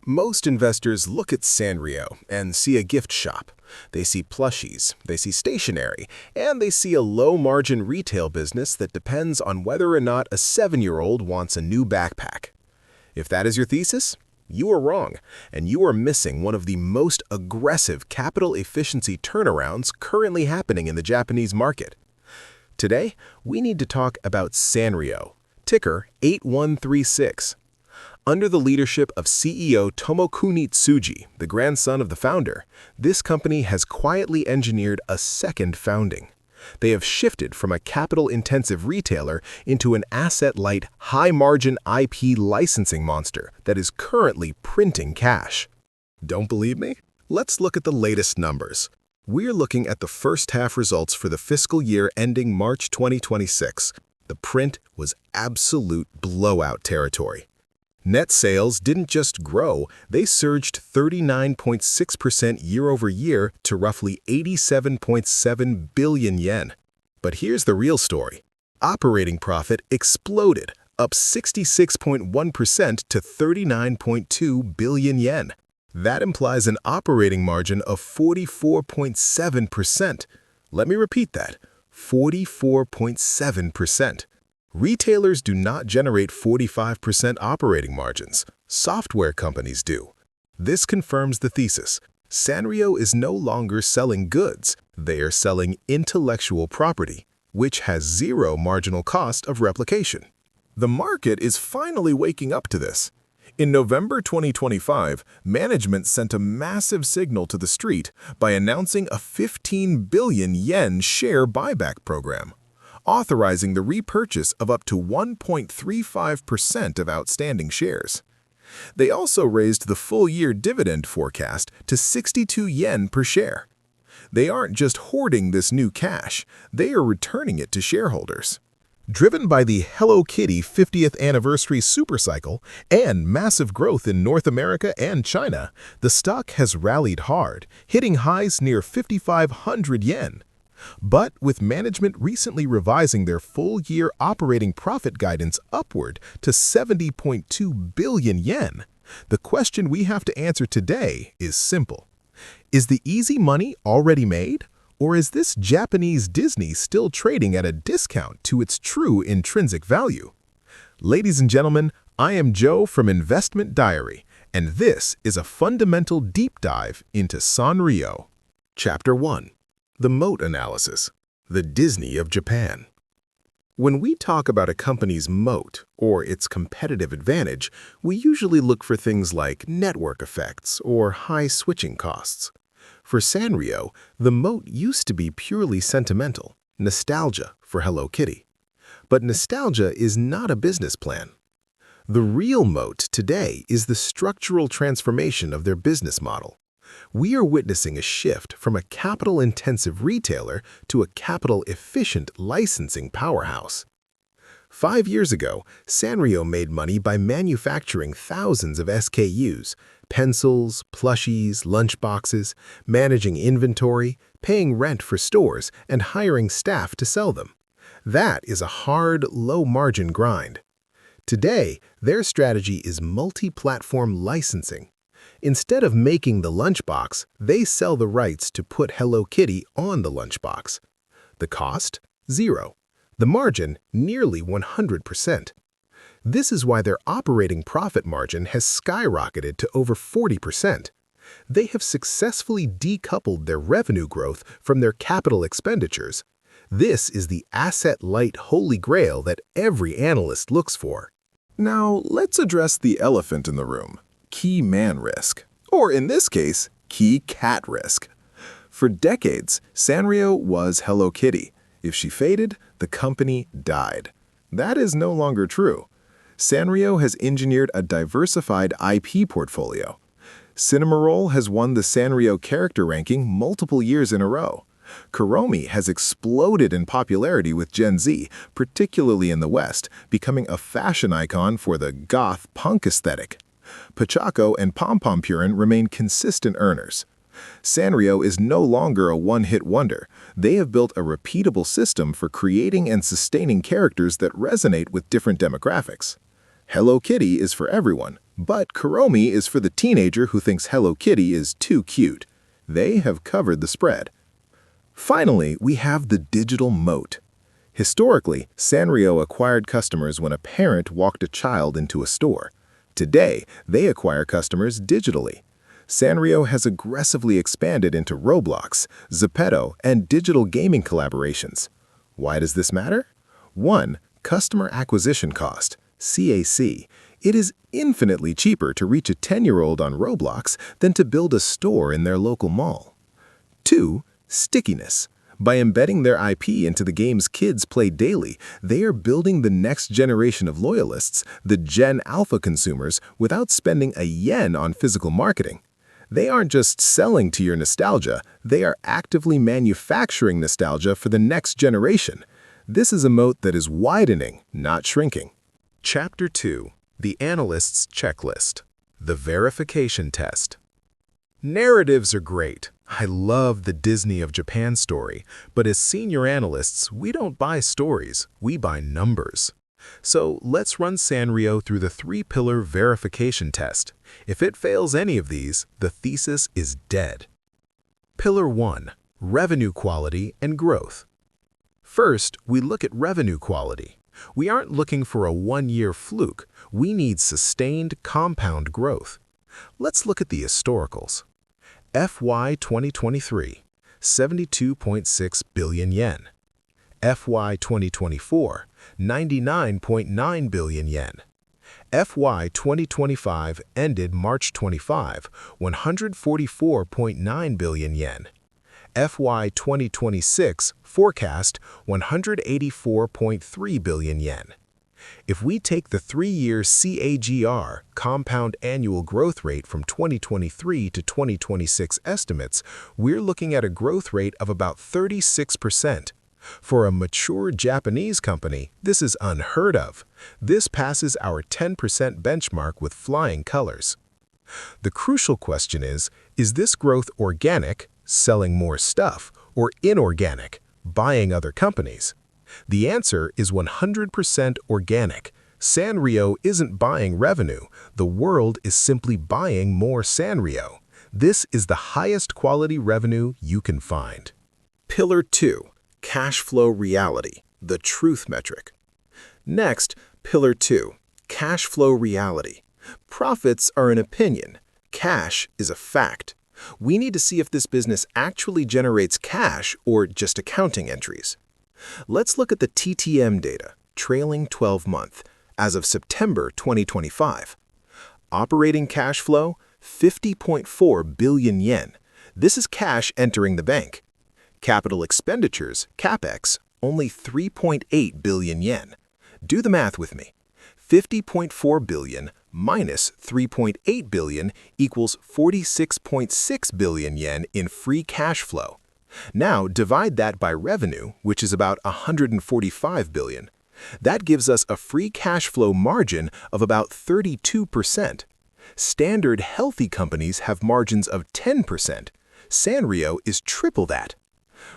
Most investors look at Sanrio and see a gift shop. They see plushies, they see stationery, and they see a low-margin retail business that depends on whether or not a 7-year-old wants a new backpack. If that is your thesis, you are wrong, and you are missing one of the most aggressive capital efficiency turnarounds currently happening in the Japanese market. Today, we need to talk about Sanrio, ticker 8136. Under the leadership of CEO Tomokuni Tsuji, the grandson of the founder, this company has quietly engineered a second founding. They have shifted from a capital-intensive retailer into an asset-light, high-margin IP licensing monster that is currently printing cash. Don't believe me? Let's look at the latest numbers. We're looking at the first-half results for the fiscal year ending March 2026. The print was absolute blowout territory. Net sales didn't just grow, they surged 39.6% year-over-year to roughly 87.7 billion yen. But here's the real story. Operating profit exploded, up 66.1% to 39.2 billion yen. That implies an operating margin of 44.7%. Let me repeat that, 44.7%. Retailers do not generate 45% operating margins. Software companies do. This confirms the thesis. Sanrio is no longer selling goods. They are selling intellectual property, which has zero marginal cost of replication. The market is finally waking up to this. In November 2025, management sent a massive signal to the street by announcing a 15 billion yen share buyback program, authorizing the repurchase of up to 1.35% of outstanding shares. They also raised the full-year dividend forecast to 62 yen per share. They aren't just hoarding this new cash, they are returning it to shareholders. Driven by the Hello Kitty 50th anniversary supercycle and massive growth in North America and China, the stock has rallied hard, hitting highs near 5,500 yen. But with management recently revising their full-year operating profit guidance upward to 70.2 billion yen, the question we have to answer today is simple. Is the easy money already made? Or is this Japanese Disney still trading at a discount to its true intrinsic value? Ladies and gentlemen, I am Joe from Investment Diary, and this is a fundamental deep dive into Sanrio. Chapter 1. The Moat Analysis, the Disney of Japan. When we talk about a company's moat, or its competitive advantage, we usually look for things like network effects or high switching costs. For Sanrio, the moat used to be purely sentimental, nostalgia for Hello Kitty. But nostalgia is not a business plan. The real moat today is the structural transformation of their business model. We are witnessing a shift from a capital-intensive retailer to a capital-efficient licensing powerhouse. 5 years ago, Sanrio made money by manufacturing thousands of SKUs, pencils, plushies, lunchboxes, managing inventory, paying rent for stores, and hiring staff to sell them. That is a hard, low-margin grind. Today, their strategy is multi-platform licensing. Instead of making the lunchbox, they sell the rights to put Hello Kitty on the lunchbox. The cost? Zero. The margin? Nearly 100%. This is why their operating profit margin has skyrocketed to over 40%. They have successfully decoupled their revenue growth from their capital expenditures. This is the asset-light holy grail that every analyst looks for. Now, let's address the elephant in the room. Key man risk, or in this case, key cat risk. For decades, Sanrio was Hello Kitty. If she faded, the company died. That is no longer true. Sanrio has engineered a diversified IP portfolio. Cinnamoroll has won the Sanrio character ranking multiple years in a row. Kuromi has exploded in popularity with Gen Z, particularly in the West, becoming a fashion icon for the goth punk aesthetic. Pachaco and Pom Pom Purin remain consistent earners. Sanrio is no longer a one-hit wonder. They have built a repeatable system for creating and sustaining characters that resonate with different demographics. Hello Kitty is for everyone, But Kuromi is for the teenager who thinks Hello Kitty is too cute. They have covered the spread. Finally, we have the digital moat. Historically, Sanrio acquired customers when a parent walked a child into a store. Today, they acquire customers digitally. Sanrio has aggressively expanded into Roblox, Zepeto, and digital gaming collaborations. Why does this matter? 1. Customer acquisition cost, CAC. It is infinitely cheaper to reach a 10-year-old on Roblox than to build a store in their local mall. 2. Stickiness. By embedding their IP into the games kids play daily, they are building the next generation of loyalists, the Gen Alpha consumers, without spending a yen on physical marketing. They aren't just selling to your nostalgia, they are actively manufacturing nostalgia for the next generation. This is a moat that is widening, not shrinking. Chapter 2. The Analyst's Checklist. The Verification Test. Narratives are great. I love the Disney of Japan story, but as senior analysts, we don't buy stories, we buy numbers. So let's run Sanrio through the 3-pillar verification test. If it fails any of these, the thesis is dead. Pillar 1. Revenue quality and growth. First, we look at revenue quality. We aren't looking for a one-year fluke. We need sustained compound growth. Let's look at the historicals. FY 2023, 72.6 billion yen. FY 2024, 99.9 billion yen. FY 2025 ended March 25, 144.9 billion yen. FY 2026 forecast 184.3 billion yen. If we take the 3-year CAGR, compound annual growth rate from 2023 to 2026 estimates, we're looking at a growth rate of about 36%. For a mature Japanese company, this is unheard of. This passes our 10% benchmark with flying colors. The crucial question is this growth organic, selling more stuff, or inorganic, buying other companies? The answer is 100% organic. Sanrio isn't buying revenue. The world is simply buying more Sanrio. This is the highest quality revenue you can find. Pillar 2. Cash flow reality, the truth metric. Next, Pillar 2. Cash flow reality. Profits are an opinion. Cash is a fact. We need to see if this business actually generates cash or just accounting entries. Let's look at the TTM data, trailing 12-month, as of September 2025. Operating cash flow, 50.4 billion yen. This is cash entering the bank. Capital expenditures, CapEx, only 3.8 billion yen. Do the math with me. 50.4 billion minus 3.8 billion equals 46.6 billion yen in free cash flow. Now divide that by revenue, which is about 145 billion. That gives us a free cash flow margin of about 32%. Standard healthy companies have margins of 10%. Sanrio is triple that.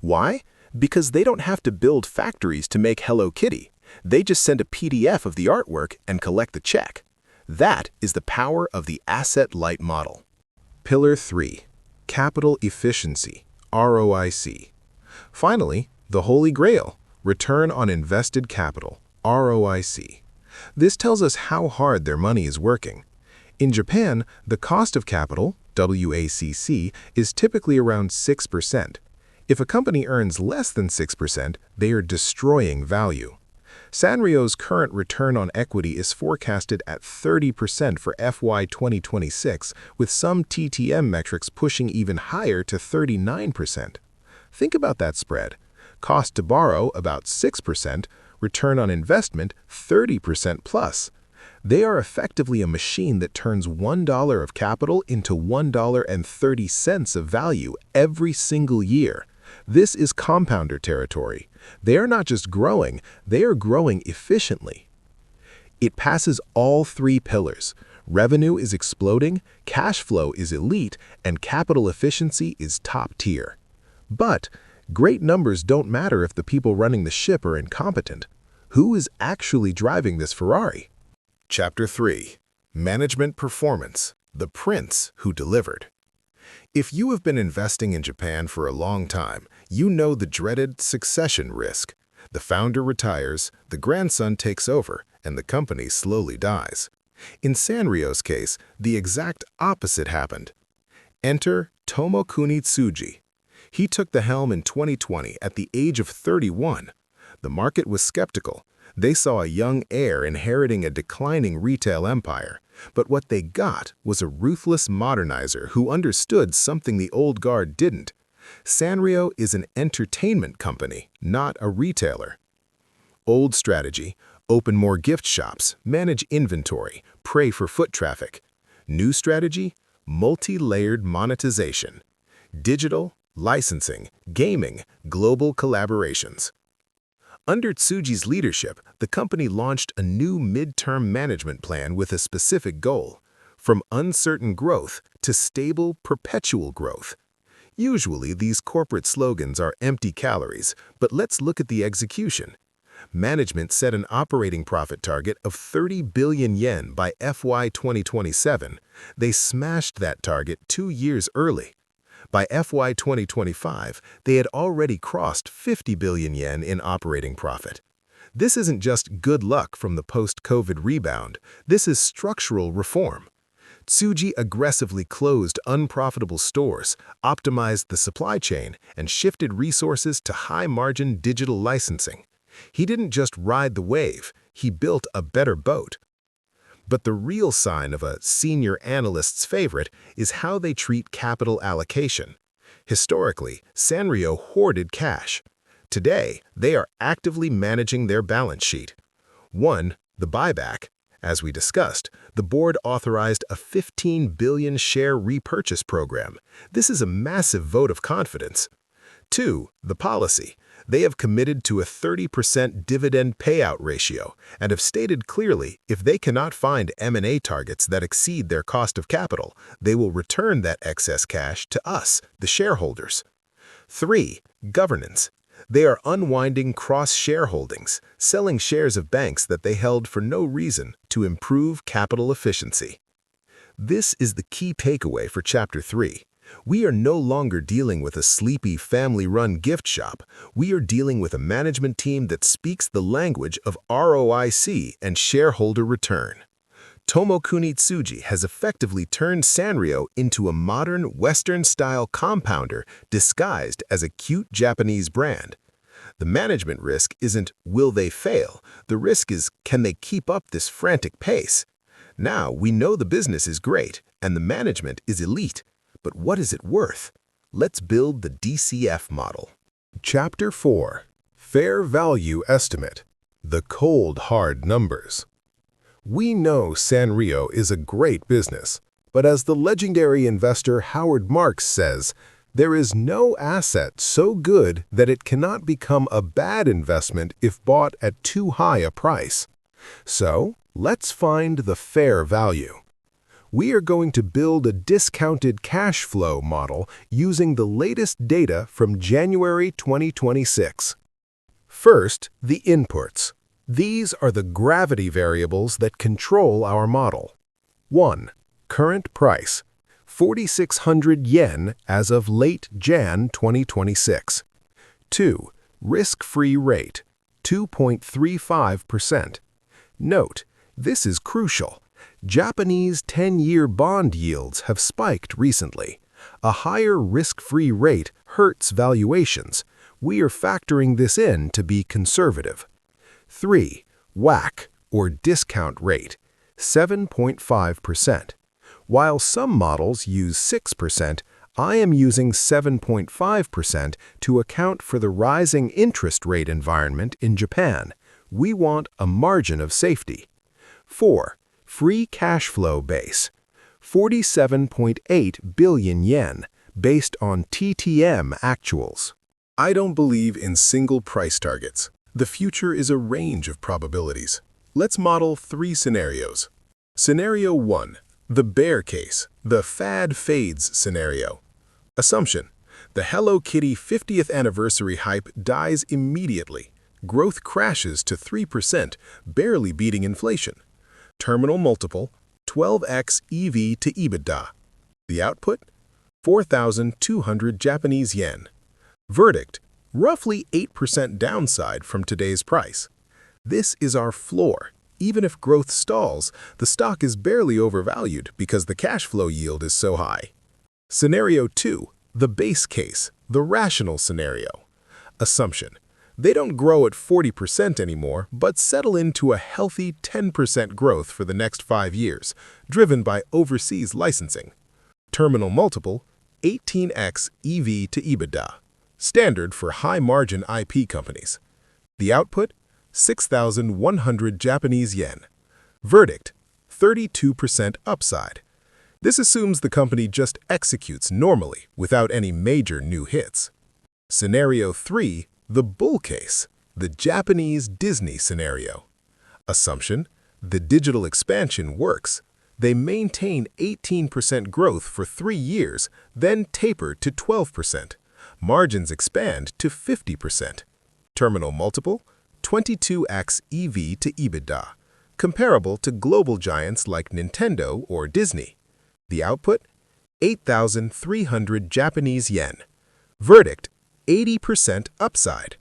Why? Because they don't have to build factories to make Hello Kitty. They just send a PDF of the artwork and collect the check. That is the power of the asset-light model. Pillar 3. Capital efficiency, ROIC. Finally, the Holy Grail, return on invested capital, ROIC. This tells us how hard their money is working. In Japan, the cost of capital, WACC, is typically around 6%. If a company earns less than 6%, they are destroying value. Sanrio's current return on equity is forecasted at 30% for FY 2026, with some TTM metrics pushing even higher to 39%. Think about that spread. Cost to borrow about 6%, return on investment 30% plus. They are effectively a machine that turns $1 of capital into $1.30 of value every single year. This is compounder territory. They are not just growing, they are growing efficiently. It passes all 3 pillars. Revenue is exploding, cash flow is elite, and capital efficiency is top tier. But great numbers don't matter if the people running the ship are incompetent. Who is actually driving this Ferrari? Chapter 3. Management performance, the prince who delivered. If you have been investing in Japan for a long time, you know the dreaded succession risk. The founder retires, the grandson takes over, and the company slowly dies. In Sanrio's case, the exact opposite happened. Enter Tomokuni Tsuji. He took the helm in 2020 at the age of 31. The market was skeptical. They saw a young heir inheriting a declining retail empire. But what they got was a ruthless modernizer who understood something the old guard didn't. Sanrio is an entertainment company, not a retailer. Old strategy: open more gift shops, manage inventory, pray for foot traffic. New strategy: multi-layered monetization. Digital, licensing, gaming, global collaborations. Under Tsuji's leadership, the company launched a new mid-term management plan with a specific goal: from uncertain growth to stable, perpetual growth. Usually, these corporate slogans are empty calories, but let's look at the execution. Management set an operating profit target of 30 billion yen by FY 2027. They smashed that target 2 years early. By FY 2025, they had already crossed 50 billion yen in operating profit. This isn't just good luck from the post-COVID rebound. This is structural reform. Tsuji aggressively closed unprofitable stores, optimized the supply chain, and shifted resources to high-margin digital licensing. He didn't just ride the wave, he built a better boat. But the real sign of a senior analyst's favorite is how they treat capital allocation. Historically, Sanrio hoarded cash. Today, they are actively managing their balance sheet. 1. The buyback. As we discussed, the board authorized a 15 billion share repurchase program. This is a massive vote of confidence. 2. The policy. They have committed to a 30% dividend payout ratio and have stated clearly if they cannot find M&A targets that exceed their cost of capital, they will return that excess cash to us, the shareholders. 3. Governance. They are unwinding cross-shareholdings, selling shares of banks that they held for no reason to improve capital efficiency. This is the key takeaway for Chapter 3. We are no longer dealing with a sleepy family-run gift shop. We are dealing with a management team that speaks the language of ROIC and shareholder return. Tomokuni Tsuji has effectively turned Sanrio into a modern Western-style compounder disguised as a cute Japanese brand. The management risk isn't, will they fail? The risk is, can they keep up this frantic pace? Now we know the business is great and the management is elite. But what is it worth? Let's build the DCF model. Chapter 4. Fair Value Estimate. The cold, hard numbers. We know Sanrio is a great business, but as the legendary investor Howard Marks says, there is no asset so good that it cannot become a bad investment if bought at too high a price. So, let's find the fair value. We are going to build a discounted cash flow model using the latest data from January 2026. First, the inputs. These are the gravity variables that control our model. 1. Current price, 4,600 yen as of late Jan 2026. 2. Risk-free rate, 2.35%. Note, this is crucial. Japanese 10-year bond yields have spiked recently. A higher risk-free rate hurts valuations. We are factoring this in to be conservative. 3. WACC, or discount rate, 7.5%. While some models use 6%, I am using 7.5% to account for the rising interest rate environment in Japan. We want a margin of safety. 4. Free cash flow base, 47.8 billion yen, based on TTM actuals. I don't believe in single price targets. The future is a range of probabilities. Let's model 3 scenarios. Scenario 1, the bear case, the fad fades scenario. Assumption: the Hello Kitty 50th anniversary hype dies immediately. Growth crashes to 3%, barely beating inflation. Terminal multiple, 12x EV to EBITDA. The output? 4,200 Japanese yen. Verdict: roughly 8% downside from today's price. This is our floor. Even if growth stalls, the stock is barely overvalued because the cash flow yield is so high. Scenario 2, the base case, the rational scenario. Assumption: they don't grow at 40% anymore, but settle into a healthy 10% growth for the next 5 years, driven by overseas licensing. Terminal multiple: 18x EV to EBITDA, standard for high-margin IP companies. The output? 6,100 Japanese yen. Verdict: 32% upside. This assumes the company just executes normally without any major new hits. Scenario 3, the bull case, the Japanese Disney scenario. Assumption: the digital expansion works. They maintain 18% growth for 3 years, then taper to 12%. Margins expand to 50%. Terminal multiple: 22x EV to EBITDA, comparable to global giants like Nintendo or Disney. The output? 8,300 Japanese yen. Verdict: 80% upside.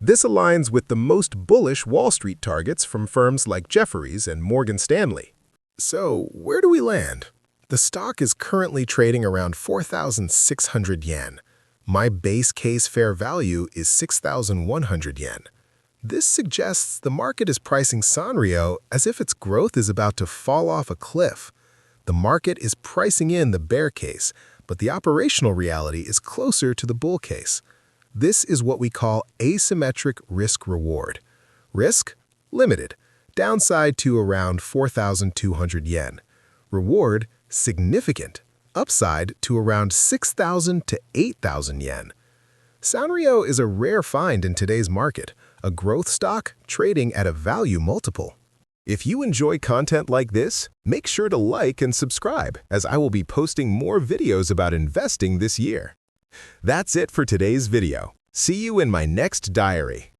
This aligns with the most bullish Wall Street targets from firms like Jefferies and Morgan Stanley. So, where do we land? The stock is currently trading around 4,600 yen. My base case fair value is 6,100 yen. This suggests the market is pricing Sanrio as if its growth is about to fall off a cliff. The market is pricing in the bear case, but the operational reality is closer to the bull case. This is what we call asymmetric risk-reward. Risk? Limited. Downside to around 4,200 yen. Reward? Significant. Upside to around 6,000 to 8,000 yen. Sanrio is a rare find in today's market, a growth stock trading at a value multiple. If you enjoy content like this, make sure to like and subscribe, as I will be posting more videos about investing this year. That's it for today's video. See you in my next diary.